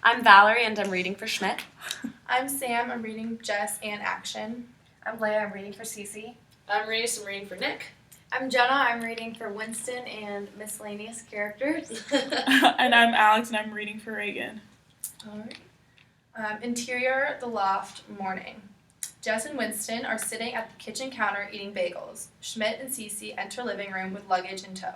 I'm Valerie, and I'm reading for Schmidt. I'm Sam. I'm reading Jess and Action. I'm Leia. I'm reading for Cece. I'm Reese. I'm reading for Nick. I'm Jenna. I'm reading for Winston and miscellaneous characters. And I'm Alex, and I'm reading for Reagan. All right. Interior, the loft, morning. Jess and Winston are sitting at the kitchen counter eating bagels. Schmidt and Cece enter living room with luggage in tow.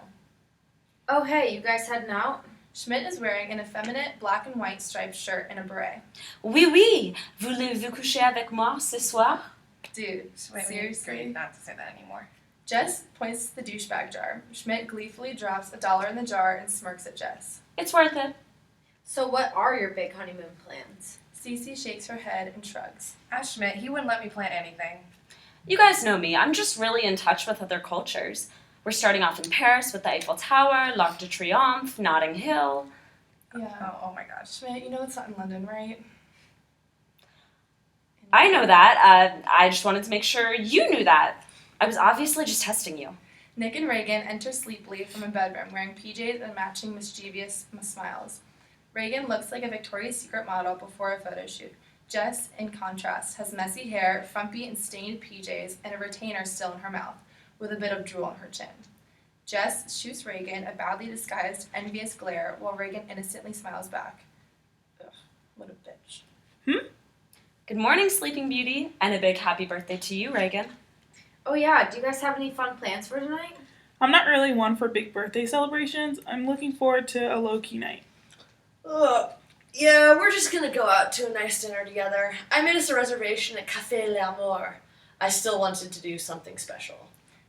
Oh, hey, you guys heading out? Schmidt is wearing an effeminate black and white striped shirt and a beret. Oui, oui. Voulez-vous coucher avec moi ce soir? Dude, seriously? Not to say that anymore. Jess points to the douchebag jar. Schmidt gleefully drops $1 in the jar and smirks at Jess. It's worth it. So what are your big honeymoon plans? Cece shakes her head and shrugs. Ask Schmidt. He wouldn't let me plan anything. You guys know me. I'm just really in touch with other cultures. We're starting off in Paris with the Eiffel Tower, l'Arc de Triomphe, Notting Hill. Yeah. Oh my gosh. Schmidt, you know it's not in London, right? I know that. I just wanted to make sure you knew that. I was obviously just testing you. Nick and Reagan enter sleepily from a bedroom wearing PJs and matching mischievous smiles. Reagan looks like a Victoria's Secret model before a photo shoot. Jess, in contrast, has messy hair, frumpy and stained PJs, and a retainer still in her mouth, with a bit of drool on her chin. Jess shoots Reagan a badly disguised, envious glare, while Reagan innocently smiles back. Ugh, what a bitch. Good morning, Sleeping Beauty, and a big happy birthday to you, Reagan. Oh yeah, do you guys have any fun plans for tonight? I'm not really one for big birthday celebrations. I'm looking forward to a low-key night. Yeah, we're just gonna go out to a nice dinner together. I made us a reservation at Café L'Amour. I still wanted to do something special.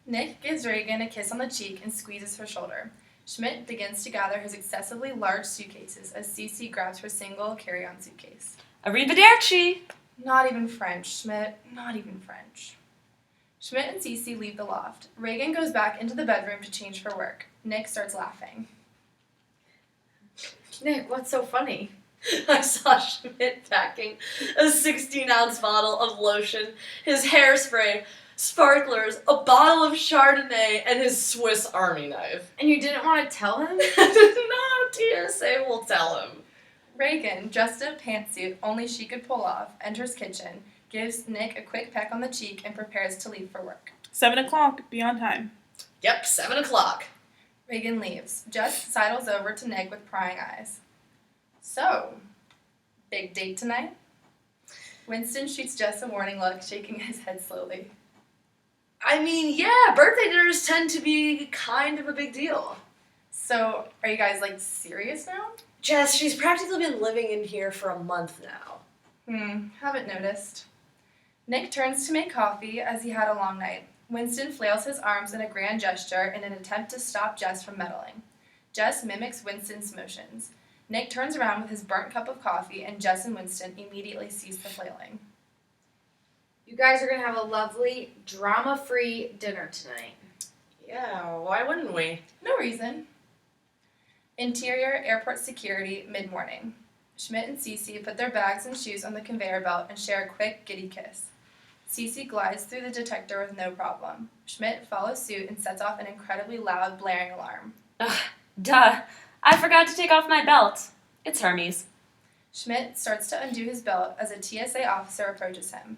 Nick gives Reagan a kiss on the cheek and squeezes her shoulder. Schmidt begins to gather his excessively large suitcases as Cece grabs her single carry-on suitcase. Arrivederci! Not even French, Schmidt. Not even French. Schmidt and Cece leave the loft. Reagan goes back into the bedroom to change for work. Nick starts laughing. Nick, what's so funny? I saw Schmidt packing a 16-ounce bottle of lotion, his hairspray, sparklers, a bottle of Chardonnay, and his Swiss Army knife. And you didn't want to tell him? No, TSA will tell him. Reagan, dressed in a pantsuit only she could pull off, enters kitchen, gives Nick a quick peck on the cheek, and prepares to leave for work. 7 o'clock. Be on time. Yep, 7 o'clock. Reagan leaves. Jess sidles over to Nick with prying eyes. So, big date tonight? Winston shoots Jess a warning look, shaking his head slowly. I mean, yeah, birthday dinners tend to be kind of a big deal. So, are you guys, serious now? Jess, she's practically been living in here for a month now. Haven't noticed. Nick turns to make coffee as he had a long night. Winston flails his arms in a grand gesture in an attempt to stop Jess from meddling. Jess mimics Winston's motions. Nick turns around with his burnt cup of coffee, and Jess and Winston immediately cease the flailing. You guys are going to have a lovely, drama-free dinner tonight. Yeah, why wouldn't we? No reason. Interior, airport security, mid-morning. Schmidt and Cece put their bags and shoes on the conveyor belt and share a quick, giddy kiss. Cece glides through the detector with no problem. Schmidt follows suit and sets off an incredibly loud, blaring alarm. Ugh, duh. I forgot to take off my belt. It's Hermes. Schmidt starts to undo his belt as a TSA officer approaches him.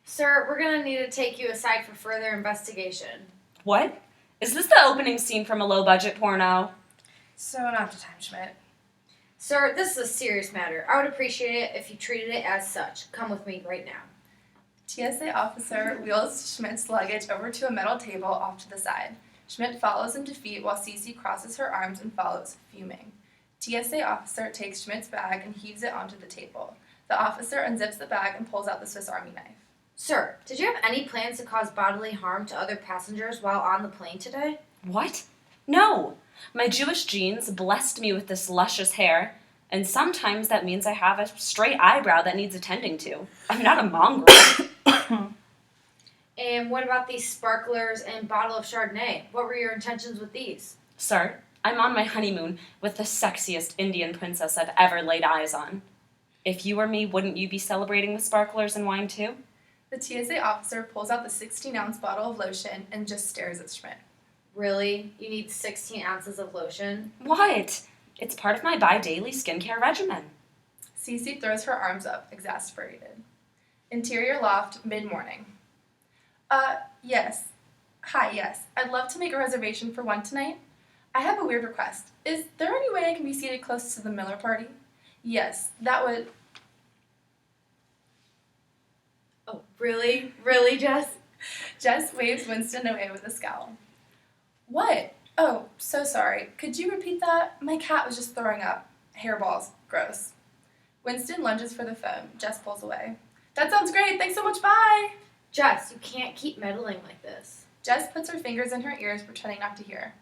Sir, we're going to need to take you aside for further investigation. What? Is this the opening scene from a low-budget porno? So not the time, Schmidt. Sir, this is a serious matter. I would appreciate it if you treated it as such. Come with me right now. TSA officer wheels Schmidt's luggage over to a metal table off to the side. Schmidt follows in defeat while Cece crosses her arms and follows, fuming. TSA officer takes Schmidt's bag and heaves it onto the table. The officer unzips the bag and pulls out the Swiss Army knife. Sir, did you have any plans to cause bodily harm to other passengers while on the plane today? What? No. My Jewish genes blessed me with this luscious hair, and sometimes that means I have a straight eyebrow that needs attending to. I'm not a mongrel. And what about these sparklers and bottle of Chardonnay? What were your intentions with these? Sir, I'm on my honeymoon with the sexiest Indian princess I've ever laid eyes on. If you were me, wouldn't you be celebrating with sparklers and wine too? The TSA officer pulls out the 16-ounce bottle of lotion and just stares at Schmidt. Really? You need 16 ounces of lotion? What? It's part of my bi-daily skincare regimen. Cece throws her arms up, exasperated. Interior loft, mid-morning. Yes. Hi, yes. I'd love to make a reservation for one tonight. I have a weird request. Is there any way I can be seated close to the Miller party? Yes, that would... Oh, really? Really, Jess? Jess waves Winston away with a scowl. What? Oh, so sorry. Could you repeat that? My cat was just throwing up. Hairballs. Gross. Winston lunges for the phone. Jess pulls away. That sounds great. Thanks so much. Bye. Jess, you can't keep meddling like this. Jess puts her fingers in her ears, pretending not to hear.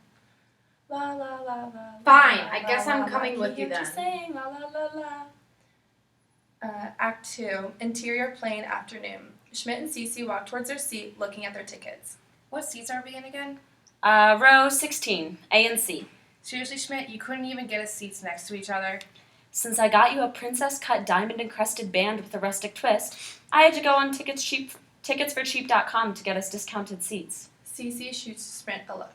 La la la la. Fine, la, I guess la, I'm la, coming la, with you hear then. Saying, la la la la. Act 2. Interior plane afternoon. Schmidt and Cece walk towards their seat, looking at their tickets. What seats are we in again? Row 16, A and C. Seriously, Schmidt, you couldn't even get us seats next to each other. Since I got you a princess-cut diamond-encrusted band with a rustic twist, I had to go on ticketsforcheap.com to get us discounted seats. Cece shoots Schmidt a look.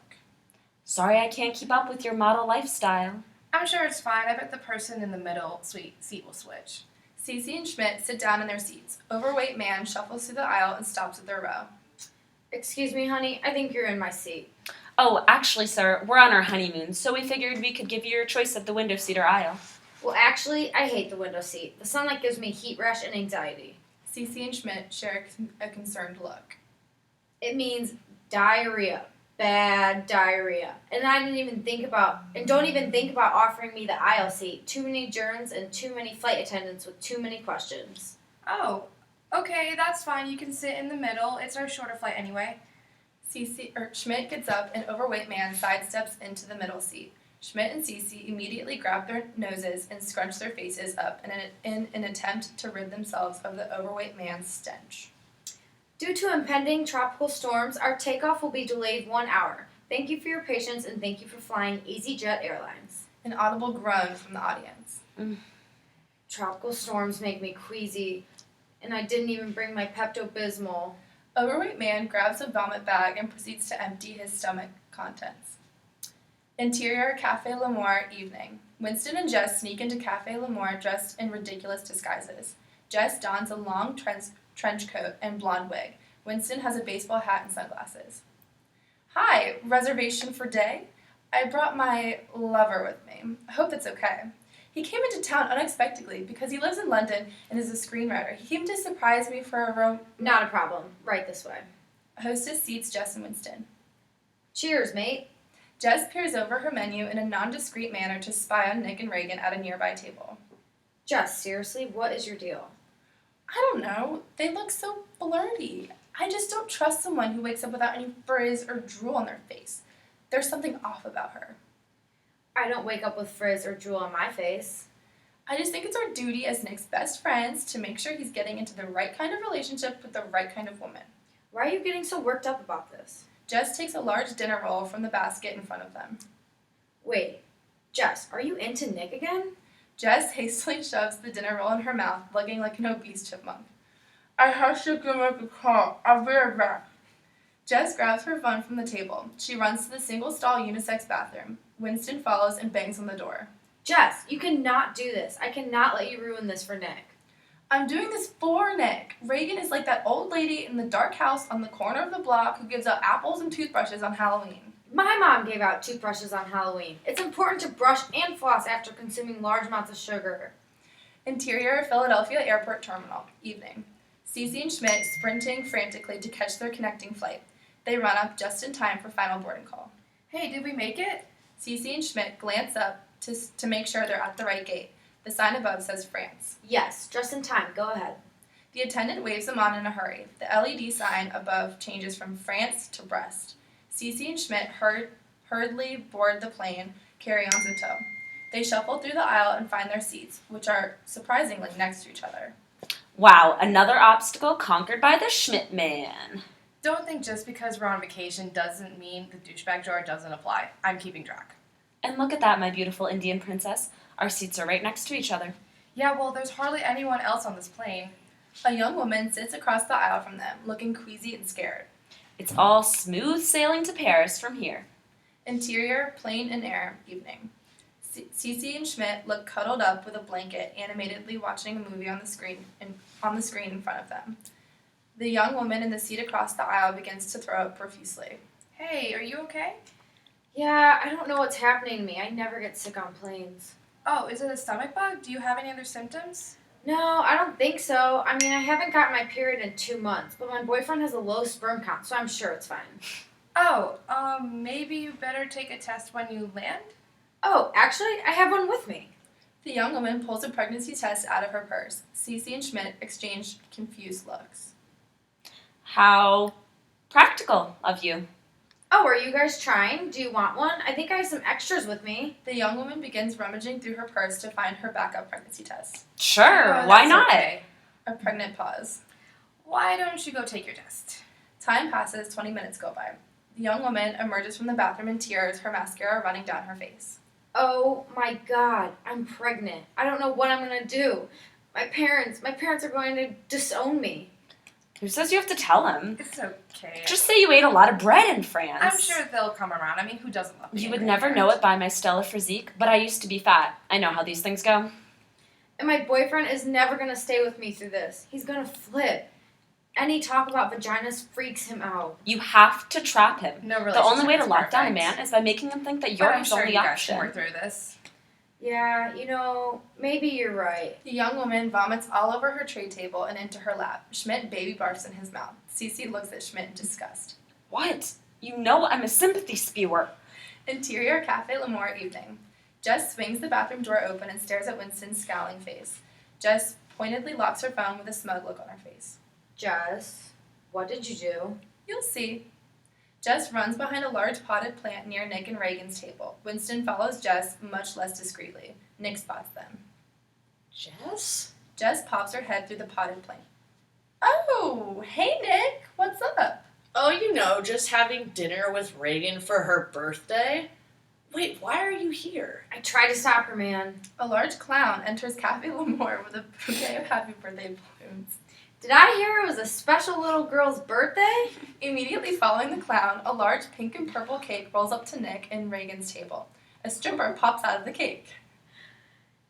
Sorry I can't keep up with your model lifestyle. I'm sure it's fine. I bet the person in the middle seat will switch. Cece and Schmidt sit down in their seats. Overweight man shuffles through the aisle and stops at their row. Excuse me, honey, I think you're in my seat. Oh, actually, sir, we're on our honeymoon, so we figured we could give you your choice of the window seat or aisle. Well, actually, I hate the window seat. The sunlight gives me heat rash and anxiety. Cece and Schmidt share a concerned look. It means diarrhea. Bad diarrhea. And don't even think about offering me the aisle seat. Too many germs and too many flight attendants with too many questions. Oh, okay, that's fine. You can sit in the middle. It's our shorter flight anyway. Schmidt gets up and overweight man sidesteps into the middle seat. Schmidt and Cece immediately grab their noses and scrunch their faces up in an attempt to rid themselves of the overweight man's stench. Due to impending tropical storms, our takeoff will be delayed 1 hour. Thank you for your patience and thank you for flying EasyJet Airlines. An audible groan from the audience. Tropical storms make me queasy, and I didn't even bring my Pepto-Bismol. Overweight man grabs a vomit bag and proceeds to empty his stomach contents. Interior Café L'Amour evening. Winston and Jess sneak into Café L'Amour dressed in ridiculous disguises. Jess dons a long trench coat and blonde wig. Winston has a baseball hat and sunglasses. Hi, reservation for day? I brought my lover with me. I hope that's okay. He came into town unexpectedly because he lives in London and is a screenwriter. He came to surprise me for a Not a problem. Right this way. Hostess seats Jess and Winston. Cheers, mate. Jess peers over her menu in a nondiscreet manner to spy on Nick and Reagan at a nearby table. Jess, seriously, what is your deal? I don't know. They look so flirty. I just don't trust someone who wakes up without any frizz or drool on their face. There's something off about her. I don't wake up with frizz or drool on my face. I just think it's our duty as Nick's best friends to make sure he's getting into the right kind of relationship with the right kind of woman. Why are you getting so worked up about this? Jess takes a large dinner roll from the basket in front of them. Wait, Jess, are you into Nick again? Jess hastily shoves the dinner roll in her mouth, looking like an obese chipmunk. I have to go make a call. I'll be right back. Jess grabs her phone from the table. She runs to the single-stall unisex bathroom. Winston follows and bangs on the door. Jess, you cannot do this. I cannot let you ruin this for Nick. I'm doing this for Nick. Reagan is like that old lady in the dark house on the corner of the block who gives out apples and toothbrushes on Halloween. My mom gave out toothbrushes on Halloween. It's important to brush and floss after consuming large amounts of sugar. Interior Philadelphia Airport Terminal. Evening. Cece and Schmidt sprinting frantically to catch their connecting flight. They run up just in time for final boarding call. Hey, did we make it? Cece and Schmidt glance up to make sure they're at the right gate. The sign above says France. Yes, just in time. Go ahead. The attendant waves them on in a hurry. The LED sign above changes from France to Brest. Cece and Schmidt hurriedly board the plane, carry-ons in tow. They shuffle through the aisle and find their seats, which are surprisingly next to each other. Wow, another obstacle conquered by the Schmidt man. Don't think just because we're on vacation doesn't mean the douchebag jar doesn't apply. I'm keeping track. And look at that, my beautiful Indian princess. Our seats are right next to each other. Yeah, well, there's hardly anyone else on this plane. A young woman sits across the aisle from them, looking queasy and scared. It's all smooth sailing to Paris from here. Interior, plane and air, evening. Cece and Schmidt look cuddled up with a blanket, animatedly watching a movie on the screen in front of them. The young woman in the seat across the aisle begins to throw up profusely. Hey, are you okay? Yeah, I don't know what's happening to me. I never get sick on planes. Oh, is it a stomach bug? Do you have any other symptoms? No, I don't think so. I mean, I haven't gotten my period in 2 months, but my boyfriend has a low sperm count, so I'm sure it's fine. Oh, maybe you better take a test when you land? Oh, actually, I have one with me. The young woman pulls a pregnancy test out of her purse. Cece and Schmidt exchange confused looks. How practical of you. Oh, are you guys trying? Do you want one? I think I have some extras with me. The young woman begins rummaging through her purse to find her backup pregnancy test. Sure, Oh, why that's not? okay. A pregnant pause. Why don't you go take your test? Time passes, 20 minutes go by. The young woman emerges from the bathroom in tears, her mascara running down her face. Oh my god, I'm pregnant. I don't know what I'm gonna do. My parents are going to disown me. Who says you have to tell him? It's okay. Just say you ate a lot of bread in France. I'm sure they'll come around. I mean, who doesn't love You being would never know it by my stellar physique, but I used to be fat. I know how these things go. And my boyfriend is never gonna stay with me through this. He's gonna flip. Any talk about vaginas freaks him out. You have to trap him. No The relationship only way to is lock down a perfect. man is by making him think that But you're I'm his sure only you guys can option. work through this. Yeah, maybe you're right. The young woman vomits all over her tray table and into her lap. Schmidt baby barfs in his mouth. Cece looks at Schmidt in disgust. What? You know I'm a sympathy spewer. Interior Cafe L'Amour evening. Jess swings the bathroom door open and stares at Winston's scowling face. Jess pointedly locks her phone with a smug look on her face. Jess, what did you do? You'll see. Jess runs behind a large potted plant near Nick and Reagan's table. Winston follows Jess, much less discreetly. Nick spots them. Jess? Jess pops her head through the potted plant. Oh, hey Nick, what's up? Oh, you know, just having dinner with Reagan for her birthday. Wait, why are you here? I tried to stop her, man. A large clown enters Cafe L'Amour with a bouquet of happy birthday balloons. Did I hear it was a special little girl's birthday? Immediately following the clown, a large pink and purple cake rolls up to Nick and Reagan's table. A stripper pops out of the cake.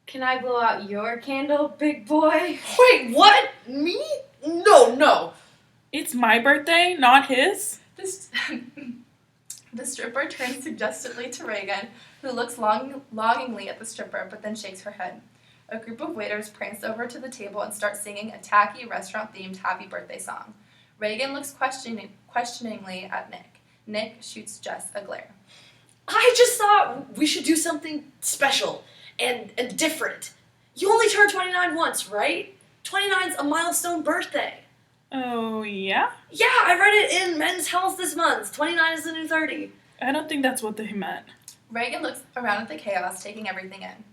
Can I blow out your candle, big boy? Wait, what? Me? No. It's my birthday, not his. The stripper turns suggestively to Reagan, who looks longingly at the stripper but then shakes her head. A group of waiters prance over to the table and start singing a tacky restaurant-themed happy birthday song. Reagan looks questioningly at Nick. Nick shoots Jess a glare. I just thought we should do something special and different. You only turn 29 once, right? 29's a milestone birthday. Oh, yeah? Yeah, I read it in Men's Health this month. 29 is the new 30. I don't think that's what they meant. Reagan looks around at the chaos, taking everything in.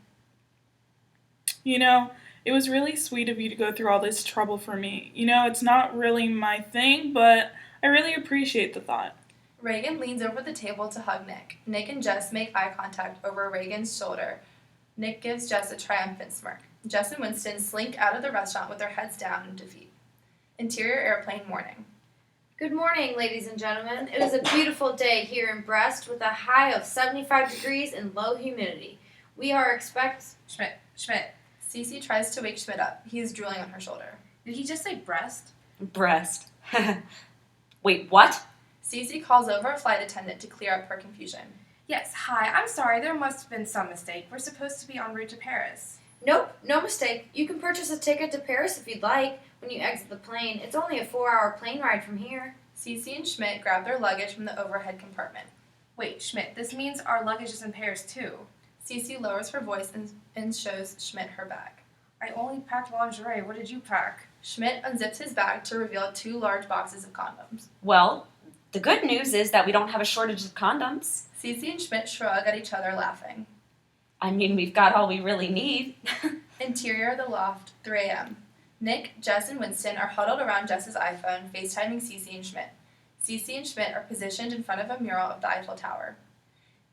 You know, it was really sweet of you to go through all this trouble for me. You know, it's not really my thing, but I really appreciate the thought. Reagan leans over the table to hug Nick. Nick and Jess make eye contact over Reagan's shoulder. Nick gives Jess a triumphant smirk. Jess and Winston slink out of the restaurant with their heads down in defeat. Interior airplane morning. Good morning, ladies and gentlemen. It is a beautiful day here in Brest with a high of 75 degrees and low humidity. We are Schmidt. Cece tries to wake Schmidt up. He is drooling on her shoulder. Did he just say breast? Breast. Wait, what? Cece calls over a flight attendant to clear up her confusion. Yes, hi. I'm sorry. There must have been some mistake. We're supposed to be en route to Paris. Nope, no mistake. You can purchase a ticket to Paris if you'd like when you exit the plane. It's only a 4-hour plane ride from here. Cece and Schmidt grab their luggage from the overhead compartment. Wait, Schmidt, this means our luggage is in Paris too. Cece lowers her voice and shows Schmidt her bag. I only packed lingerie. What did you pack? Schmidt unzips his bag to reveal 2 large boxes of condoms. Well, the good news is that we don't have a shortage of condoms. Cece and Schmidt shrug at each other, laughing. I mean, we've got all we really need. Interior of the loft, 3 a.m. Nick, Jess, and Winston are huddled around Jess's iPhone, FaceTiming Cece and Schmidt. Cece and Schmidt are positioned in front of a mural of the Eiffel Tower.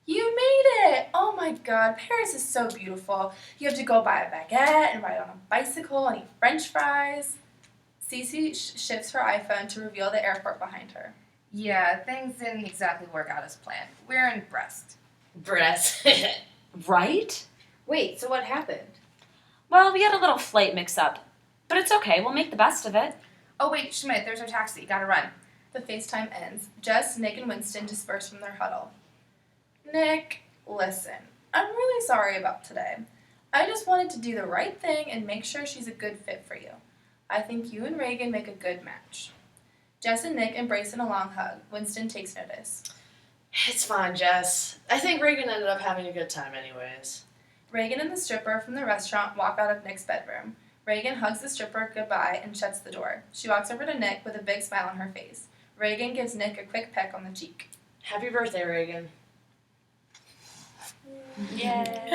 You made it! Oh my god, Paris is so beautiful. You have to go buy a baguette and ride on a bicycle and eat french fries. Cece shifts her iPhone to reveal the airport behind her. Yeah, things didn't exactly work out as planned. We're in Brest. Breast. Right? Wait, so what happened? Well, we had a little flight mix-up. But it's okay, we'll make the best of it. Oh, wait, Schmidt, there's our taxi. Gotta run. The FaceTime ends. Jess, Nick, and Winston disperse from their huddle. Nick, listen. I'm really sorry about today. I just wanted to do the right thing and make sure she's a good fit for you. I think you and Reagan make a good match. Jess and Nick embrace in a long hug. Winston takes notice. It's fine, Jess. I think Reagan ended up having a good time anyways. Reagan and the stripper from the restaurant walk out of Nick's bedroom. Reagan hugs the stripper goodbye and shuts the door. She walks over to Nick with a big smile on her face. Reagan gives Nick a quick peck on the cheek. Happy birthday, Reagan. Yay.